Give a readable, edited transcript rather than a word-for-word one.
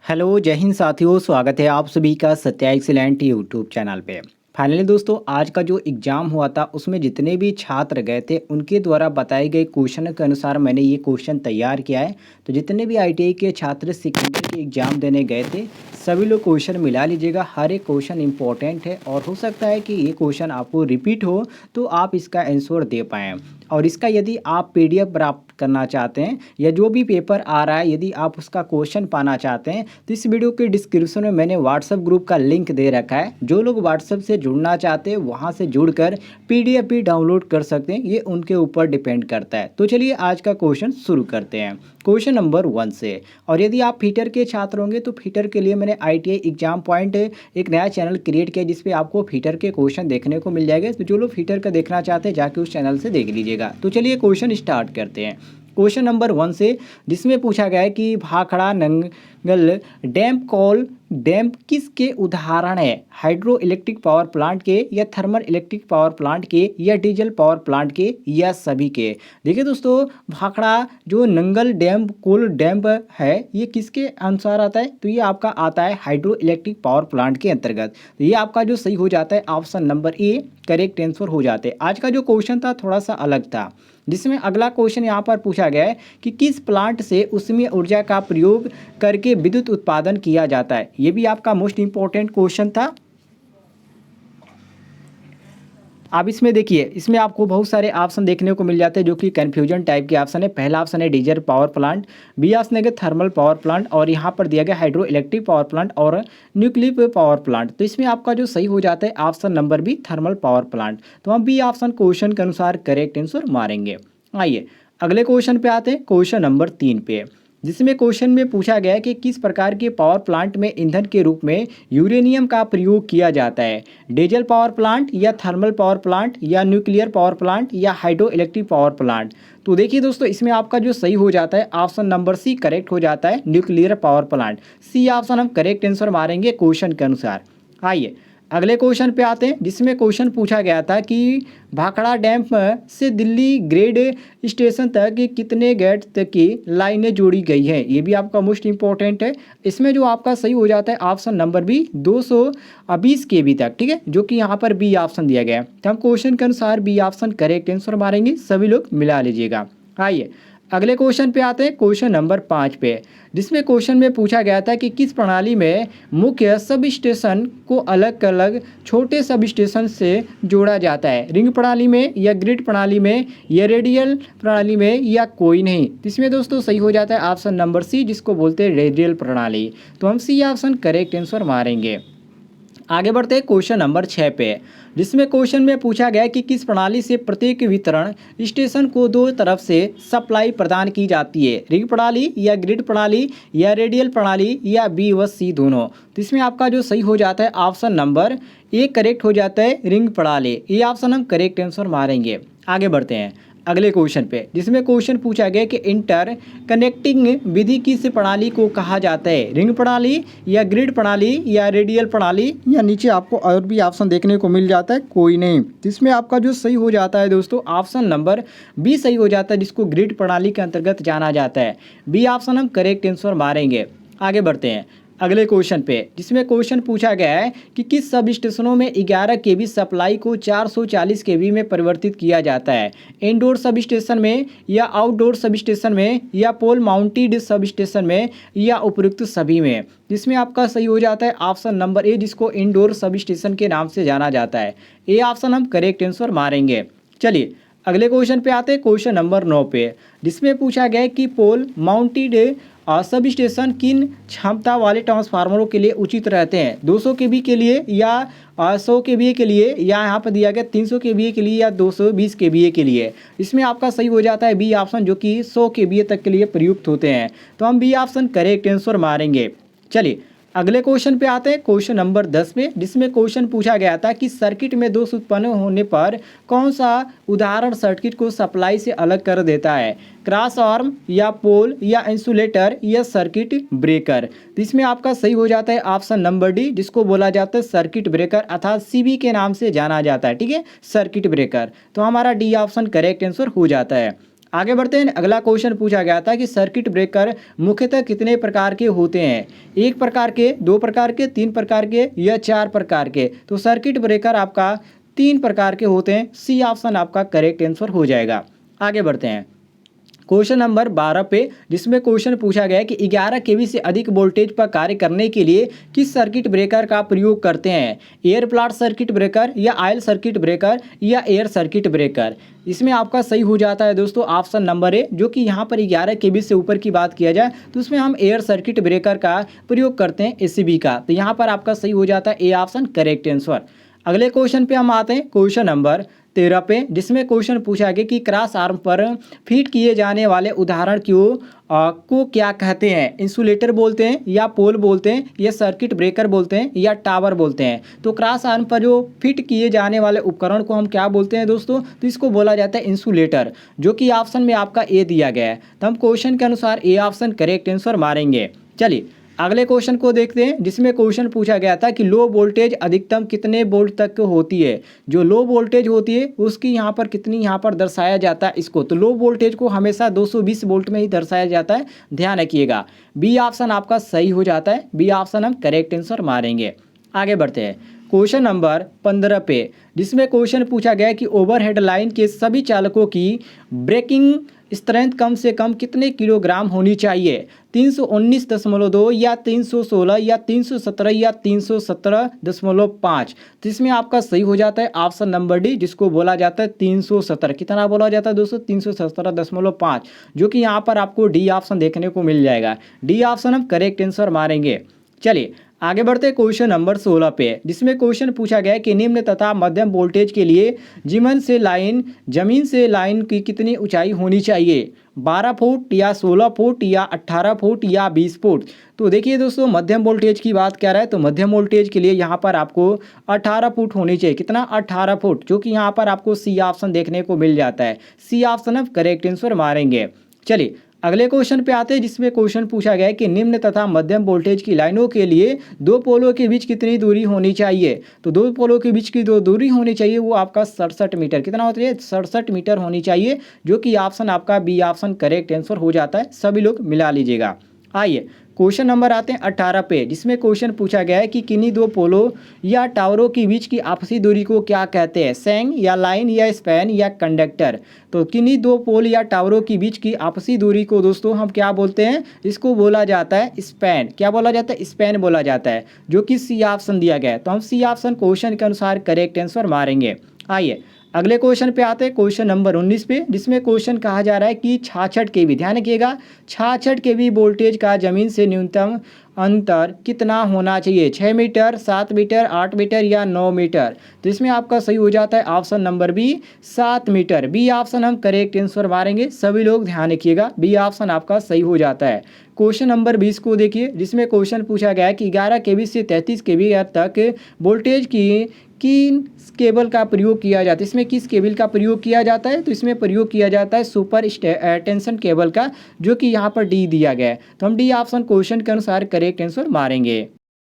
Hello जय हिंद साथियों, स्वागत है आप सभी का सत्या एक्सीलेंट यूट्यूब चैनल पे। फाइनली दोस्तों, आज का जो एग्ज़ाम हुआ था उसमें जितने भी छात्र गए थे उनके द्वारा बताए गए क्वेश्चन के अनुसार मैंने ये क्वेश्चन तैयार किया है। तो जितने भी आईटीआई के छात्र सेकेंड ईयर के एग्ज़ाम देने गए थे सभी लोग क्वेश्चन मिला लीजिएगा। हर एक क्वेश्चन इंपॉर्टेंट है और हो सकता है कि ये क्वेश्चन आपको रिपीट हो तो आप इसका आंसर दे पाएँ। और इसका यदि आप पीडीएफ प्राप्त करना चाहते हैं या जो भी पेपर आ रहा है यदि आप उसका क्वेश्चन पाना चाहते हैं तो इस वीडियो के डिस्क्रिप्शन में मैंने व्हाट्सएप ग्रुप का लिंक दे रखा है। जो लोग व्हाट्सएप से जुड़ना चाहते हैं वहां से जुड़कर पीडीएफ भी डाउनलोड कर सकते हैं, ये उनके ऊपर डिपेंड करता है। तो चलिए आज का क्वेश्चन शुरू करते हैं क्वेश्चन नंबर 1 से। और यदि आप फीटर के छात्र होंगे तो फीटर के लिए मैंने आईटीआई एग्जाम पॉइंट एक नया चैनल क्रिएट किया जिसपे आपको फीटर के क्वेश्चन देखने को मिल जाएगा। तो जो लोग फीटर का देखना चाहते हैं जाके उस चैनल से देख लीजिएगा। तो चलिए क्वेश्चन स्टार्ट करते हैं क्वेश्चन नंबर 1 से, जिसमें पूछा गया है कि Bhakra Nangal dam call dam किसके उदाहरण है? हाइड्रो इलेक्ट्रिक पावर प्लांट के या थर्मल इलेक्ट्रिक पावर प्लांट के या डीजल पावर प्लांट के या सभी के? देखिए दोस्तों, भाखड़ा जो नंगल डैम कोल डैम है ये किसके अनुसार आता है? तो ये आपका आता है हाइड्रो इलेक्ट्रिक पावर प्लांट के अंतर्गत। तो ये आपका जो सही हो जाता है option number A correct answer हो जाते हैं। आज का जो क्वेश्चन था थोड़ा सा अलग था, जिसमें अगला क्वेश्चन यहाँ पर पूछा गया है कि किस प्लांट से ऊष्मीय ऊर्जा का प्रयोग करके विद्युत उत्पादन किया जाता है? ये भी आपका मोस्ट इंपॉर्टेंट क्वेश्चन था। अब इसमें देखिए, इसमें आपको बहुत सारे ऑप्शन देखने को मिल जाते हैं जो कि कन्फ्यूजन टाइप के ऑप्शन है। पहला ऑप्शन है diesel power plant, B option है थर्मल पावर प्लांट और यहाँ पर दिया गया हाइड्रो इलेक्ट्रिक पावर प्लांट और न्यूक्लियर पावर प्लांट। तो इसमें आपका जो सही हो जाता है option number B thermal power plant. तो हम बी ऑप्शन क्वेश्चन के अनुसार करेक्ट आंसर मारेंगे। आइए अगले क्वेश्चन पे आते हैं, क्वेश्चन नंबर 3 पे, जिसमें क्वेश्चन में पूछा गया है कि किस प्रकार के पावर प्लांट में ईंधन के रूप में यूरेनियम का प्रयोग किया जाता है? डीजल पावर प्लांट या थर्मल पावर प्लांट या न्यूक्लियर पावर प्लांट या हाइड्रो इलेक्ट्रिक पावर प्लांट? तो देखिए दोस्तों, इसमें आपका जो सही हो जाता है ऑप्शन नंबर सी करेक्ट हो जाता है, nuclear power plant. C option हम करेक्ट आंसर मारेंगे क्वेश्चन के अनुसार। आइए अगले क्वेश्चन पे आते हैं, जिसमें क्वेश्चन पूछा गया था कि भाखड़ा डैम से दिल्ली ग्रेड स्टेशन तक कितने गेट तक की लाइनें जोड़ी गई हैं? ये भी आपका मोस्ट इंपॉर्टेंट है। इसमें जो आपका सही हो जाता है ऑप्शन नंबर बी 220 केवी तक, ठीक है, जो कि यहाँ पर बी ऑप्शन दिया गया है। तो हम क्वेश्चन के अनुसार बी ऑप्शन करेक्ट आंसर मारेंगे, सभी लोग मिला लीजिएगा। आइए अगले क्वेश्चन पे आते हैं, क्वेश्चन नंबर 5 पे, जिसमें क्वेश्चन में पूछा गया था कि किस प्रणाली में मुख्य सब स्टेशन को अलग अलग छोटे सब स्टेशन से जोड़ा जाता है? रिंग प्रणाली में या ग्रिड प्रणाली में या रेडियल प्रणाली में या कोई नहीं? तो इसमें दोस्तों सही हो जाता है ऑप्शन नंबर सी, जिसको बोलते हैं रेडियल प्रणाली। तो हम सी ऑप्शन करेक्ट आंसर मारेंगे। आगे बढ़ते हैं क्वेश्चन नंबर 6 पे, जिसमें क्वेश्चन में पूछा गया कि किस प्रणाली से प्रत्येक वितरण स्टेशन को दो तरफ से सप्लाई प्रदान की जाती है? रिंग प्रणाली या ग्रिड प्रणाली या रेडियल प्रणाली या बी व सी दोनों? तो इसमें आपका जो सही हो जाता है ऑप्शन नंबर ए करेक्ट हो जाता है, रिंग प्रणाली। ये ऑप्शन हम करेक्ट आंसर मारेंगे। आगे बढ़ते हैं अगले क्वेश्चन पे, जिसमें क्वेश्चन पूछा गया कि इंटर कनेक्टिंग विधि किस प्रणाली को कहा जाता है? रिंग प्रणाली या ग्रिड प्रणाली या रेडियल प्रणाली या नीचे आपको और भी ऑप्शन देखने को मिल जाता है, कोई नहीं। तो इसमें आपका जो सही हो जाता है दोस्तों ऑप्शन नंबर बी सही हो जाता है, जिसको ग्रिड प्रणाली के अंतर्गत जाना जाता है। बी ऑप्शन हम करेक्ट आंसर मारेंगे। आगे बढ़ते हैं अगले क्वेश्चन पे, जिसमें क्वेश्चन पूछा गया है कि किस सब स्टेशनों में 11 केवी सप्लाई को 440 केवी में परिवर्तित किया जाता है? इंडोर सब स्टेशन में या आउटडोर सब स्टेशन में या पोल माउंटेड सब स्टेशन में या उपयुक्त सभी में? जिसमें आपका सही हो जाता है ऑप्शन नंबर ए, जिसको इंडोर सब स्टेशन के नाम से जाना जाता है। ए ऑप्शन हम करेक्ट आंसर मारेंगे। चलिए अगले क्वेश्चन पे आते हैं, क्वेश्चन नंबर 9 पे, जिसमें पूछा गया है कि पोल माउंटेड सब स्टेशन किन क्षमता वाले ट्रांसफार्मरों के लिए उचित रहते हैं? 200 केवी के लिए या 100 केवी के लिए या यहाँ पर दिया गया 300 केवी के लिए या 220 केवी के लिए? इसमें आपका सही हो जाता है बी ऑप्शन, जो कि 100 केवी तक के लिए प्रयुक्त होते हैं। तो हम बी ऑप्शन करेक्ट आंसर मारेंगे। चलिए अगले क्वेश्चन पे आते हैं, क्वेश्चन नंबर 10 पे, जिसमें क्वेश्चन पूछा गया था कि सर्किट में दोष उत्पन्न होने पर कौन सा उदाहरण सर्किट को सप्लाई से अलग कर देता है? क्रॉस आर्म या पोल या इंसुलेटर या सर्किट ब्रेकर? तो इसमें आपका सही हो जाता है ऑप्शन नंबर डी, जिसको बोला जाता है सर्किट ब्रेकर अर्थात सीबी के नाम से जाना जाता है, ठीक है, सर्किट ब्रेकर। तो हमारा डी ऑप्शन करेक्ट आंसर हो जाता है। आगे बढ़ते हैं। अगला क्वेश्चन पूछा गया था कि सर्किट ब्रेकर मुख्यतः कितने प्रकार के होते हैं, 1 प्रकार के, 2 प्रकार के, 3 प्रकार के या 4 प्रकार के। तो सर्किट ब्रेकर आपका 3 प्रकार के होते हैं। सी ऑप्शन आपका करेक्ट आंसर हो जाएगा। आगे बढ़ते हैं क्वेश्चन नंबर 12 पे, जिसमें क्वेश्चन पूछा गया है कि 11 केवी से अधिक वोल्टेज पर कार्य करने के लिए किस सर्किट ब्रेकर का प्रयोग करते हैं, एयर प्लाट सर्किट ब्रेकर या आयल सर्किट ब्रेकर या एयर सर्किट ब्रेकर। इसमें आपका सही हो जाता है दोस्तों ऑप्शन नंबर ए, जो कि यहाँ पर 11 केवी से ऊपर की बात किया जाए तो उसमें हम एयर सर्किट ब्रेकर का प्रयोग करते हैं, एसीबी का। तो यहाँ पर आपका सही हो जाता है ए ऑप्शन करेक्ट आंसर। अगले क्वेश्चन पे हम आते हैं, क्वेश्चन नंबर 13 पे, जिसमें क्वेश्चन पूछा गया कि क्रॉस आर्म पर फिट किए जाने वाले उदाहरण को क्या कहते हैं, इंसुलेटर बोलते हैं या पोल बोलते हैं या सर्किट ब्रेकर बोलते हैं या टावर बोलते हैं। तो क्रॉस आर्म पर जो फिट किए जाने वाले उपकरण को हम क्या बोलते हैं दोस्तों, तो इसको बोला जाता है इंसुलेटर, जो कि ऑप्शन में आपका ए दिया गया है। तो हम क्वेश्चन के अनुसार ए ऑप्शन करेक्ट आंसर मारेंगे। चलिए अगले क्वेश्चन को देखते हैं, जिसमें क्वेश्चन पूछा गया था कि लो वोल्टेज अधिकतम कितने वोल्ट तक होती है। जो लो वोल्टेज होती है उसकी यहाँ पर कितनी यहाँ पर दर्शाया जाता है इसको, तो लो वोल्टेज को हमेशा 220 वोल्ट में ही दर्शाया जाता है, ध्यान रखिएगा। बी ऑप्शन आपका सही हो जाता है, बी ऑप्शन हम करेक्ट आंसर मारेंगे। आगे बढ़ते हैं क्वेश्चन नंबर 15 पे, जिसमें क्वेश्चन पूछा गया है कि ओवरहेड लाइन के सभी चालकों की ब्रेकिंग स्ट्रेंथ कम से कम कितने किलोग्राम होनी चाहिए, 319.2 या 316 या 317 या 317.5। तो इसमें आपका सही हो जाता है ऑप्शन नंबर डी, जिसको बोला जाता है 317। कितना बोला जाता है दोस्तों, 317.5, जो कि यहाँ पर आपको डी ऑप्शन देखने को मिल जाएगा। डी ऑप्शन हम करेक्ट आंसर मारेंगे। चलिए आगे बढ़ते हैं क्वेश्चन नंबर 16 पे, जिसमें क्वेश्चन पूछा गया है कि निम्न तथा मध्यम वोल्टेज के लिए जमीन से लाइन की कितनी ऊंचाई होनी चाहिए, 12 फुट या 16 फुट या 18 फुट या 20 फुट। तो देखिए दोस्तों, मध्यम वोल्टेज की बात कर रहा है तो मध्यम वोल्टेज के लिए यहाँ पर आपको 18 फुट होनी चाहिए। कितना, 18 फुट, जो कि यहाँ पर आपको सी ऑप्शन देखने को मिल जाता है। सी ऑप्शन हम करेक्ट आंसर मारेंगे। चलिए अगले क्वेश्चन पे आते हैं, जिसमें क्वेश्चन पूछा गया है कि निम्न तथा मध्यम वोल्टेज की लाइनों के लिए 2 पोलों के बीच कितनी दूरी होनी चाहिए। तो 2 पोलों के बीच की जो दूरी होनी चाहिए वो आपका 67 मीटर। कितना होता है, 67 मीटर होनी चाहिए, जो कि ऑप्शन आपका बी ऑप्शन करेक्ट आंसर हो जाता है। सभी लोग मिला लीजिएगा। आइए क्वेश्चन नंबर आते हैं 18 पे, जिसमें क्वेश्चन पूछा गया है कि किन्हीं 2 पोलों या टावरों के बीच की आपसी दूरी को क्या कहते हैं, सैंग या लाइन या स्पैन या कंडक्टर। तो किन्हीं 2 पोल या टावरों के बीच की आपसी दूरी को दोस्तों हम क्या बोलते हैं, इसको बोला जाता है स्पैन। क्या बोला जाता है, स्पैन बोला जाता है, जो कि सी ऑप्शन दिया गया है। तो हम सी ऑप्शन क्वेश्चन के अनुसार करेक्ट आंसर मारेंगे। आइए अगले क्वेश्चन पे आते हैं, क्वेश्चन नंबर 19 पे, जिसमें क्वेश्चन कहा जा रहा है कि 66 केवी, ध्यान रखिएगा, 66 केवी वोल्टेज का जमीन से न्यूनतम अंतर कितना होना चाहिए, 6 मीटर, 7 मीटर, 8 मीटर या 9 मीटर। तो इसमें आपका सही हो जाता है option number B, 7 metre. B option हम करेक्ट आंसर मारेंगे। सभी लोग ध्यान रखिएगा, बी ऑप्शन आपका सही हो जाता है। क्वेश्चन नंबर 20 को देखिए, जिसमें क्वेश्चन पूछा गया है कि 11 केवी से 33 केवी तक वोल्टेज की किन केबल का प्रयोग किया जाता है। इसमें किस केबल का प्रयोग किया जाता है, तो इसमें प्रयोग किया जाता है सुपर टेंशन केबल का, जो कि यहाँ पर डी दिया गया है। तो हम डी ऑप्शन क्वेश्चन के अनुसार करेक्ट आंसर मारेंगे।